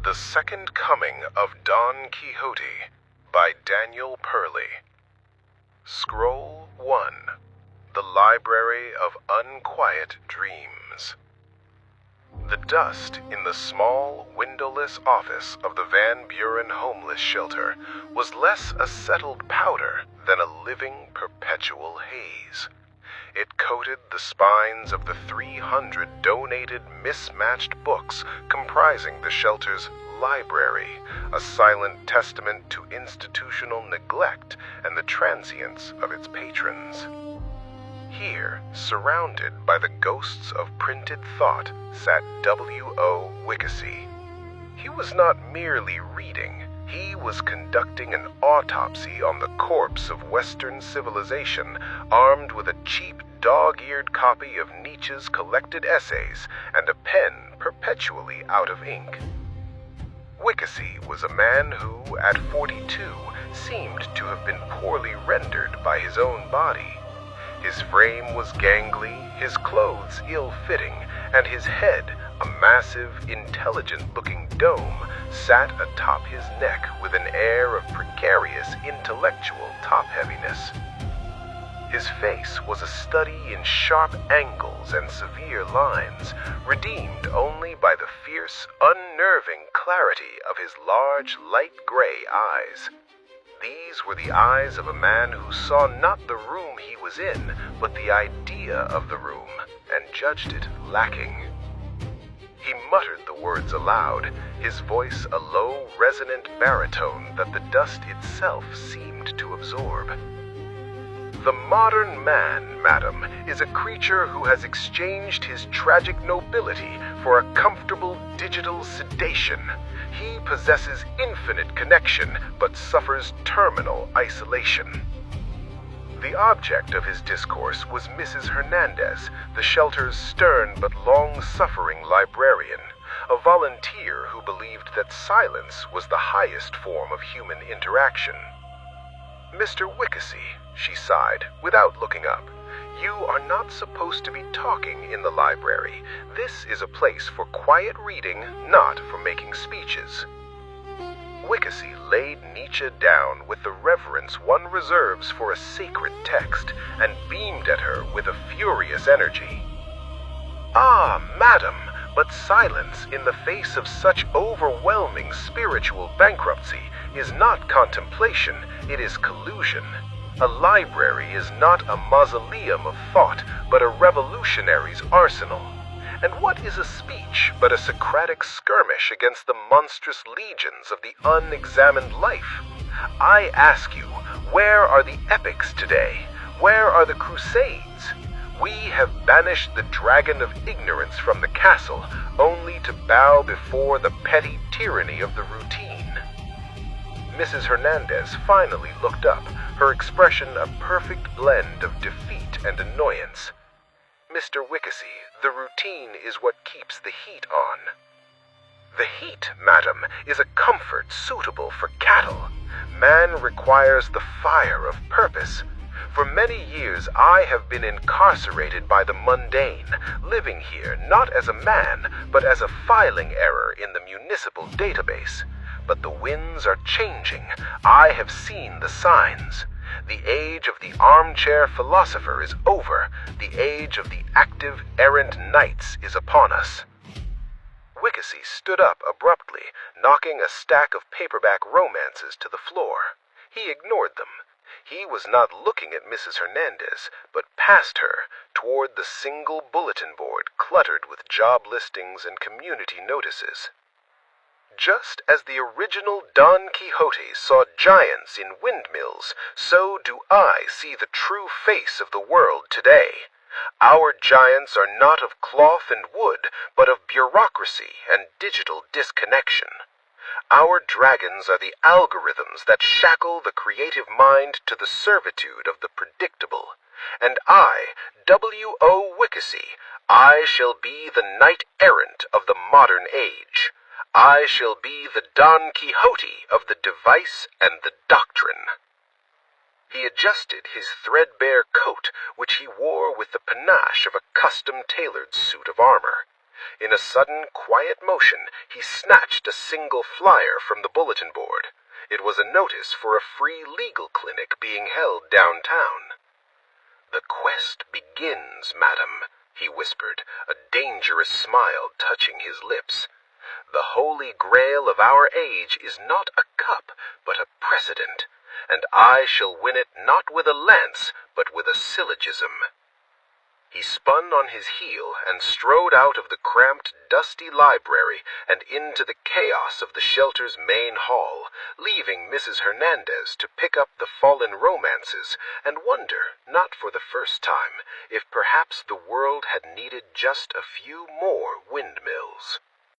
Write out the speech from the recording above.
The Second Coming of Don Quixote by Daniel Perley. Scroll 1. The Library of Unquiet Dreams. The dust in the small, windowless office of the Van Buren homeless shelter was less a settled powder than a living, perpetual haze. It coated the spines of the 300 donated, mismatched books comprising the shelter's library, a silent testament to institutional neglect and the transience of its patrons. Here, surrounded by the ghosts of printed thought, sat W.O. Quixote. He was not merely reading. He was conducting an autopsy on the corpse of Western civilization, armed with a cheap, dog-eared copy of Nietzsche's collected essays and a pen perpetually out of ink. Quixote was a man who, at 42, seemed to have been poorly rendered by his own body. His frame was gangly, his clothes ill-fitting, and his head, a massive, intelligent-looking dome, sat atop his neck with an air of precarious intellectual top-heaviness. His face was a study in sharp angles and severe lines, redeemed only by the fierce, unnerving clarity of his large, light-gray eyes. These were the eyes of a man who saw not the room he was in, but the idea of the room, and judged it lacking. He muttered the words aloud, his voice a low, resonant baritone that the dust itself seemed to absorb. The modern man, madam, is a creature who has exchanged his tragic nobility for a comfortable digital sedation. He possesses infinite connection, but suffers terminal isolation. The object of his discourse was Mrs. Hernandez, the shelter's stern but long-suffering librarian, a volunteer who believed that silence was the highest form of human interaction. "Mr. Quixote," she sighed, without looking up, "you are not supposed to be talking in the library. This is a place for quiet reading, not for making speeches." Quixote laid Nietzsche down with the reverence one reserves for a sacred text, and beamed at her with a furious energy. "Ah, madam, but silence in the face of such overwhelming spiritual bankruptcy is not contemplation, it is collusion. A library is not a mausoleum of thought, but a revolutionary's arsenal. And what is a speech but a Socratic skirmish against the monstrous legions of the unexamined life? I ask you, where are the epics today? Where are the crusades? We have banished the dragon of ignorance from the castle, only to bow before the petty tyranny of the routine." Mrs. Hernandez finally looked up, her expression a perfect blend of defeat and annoyance. "Mr. Quixote, the routine is what keeps the heat on." "The heat, madam, is a comfort suitable for cattle. Man requires the fire of purpose. For many years I have been incarcerated by the mundane, living here not as a man, but as a filing error in the municipal database. But the winds are changing. I have seen the signs. The age of the armchair philosopher is over. The age of the active, errant knights is upon us." Quixote stood up abruptly, knocking a stack of paperback romances to the floor. He ignored them. He was not looking at Mrs. Hernandez, but past her, toward the single bulletin board cluttered with job listings and community notices. "Just as the original Don Quixote saw giants in windmills, so do I see the true face of the world today. Our giants are not of cloth and wood, but of bureaucracy and digital disconnection. Our dragons are the algorithms that shackle the creative mind to the servitude of the predictable. And I, W.O. Quixote, I shall be the knight-errant of the modern age. I shall be the Don Quixote of the device and the doctrine." He adjusted his threadbare coat, which he wore with the panache of a custom-tailored suit of armor. In a sudden, quiet motion, he snatched a single flyer from the bulletin board. It was a notice for a free legal clinic being held downtown. "The quest begins, madam," he whispered, a dangerous smile touching his lips. "The holy grail of our age is not a cup, but a precedent, and I shall win it not with a lance, but with a syllogism." He spun on his heel and strode out of the cramped, dusty library and into the chaos of the shelter's main hall, leaving Mrs. Hernandez to pick up the fallen romances and wonder, not for the first time, if perhaps the world had needed just a few more windmills.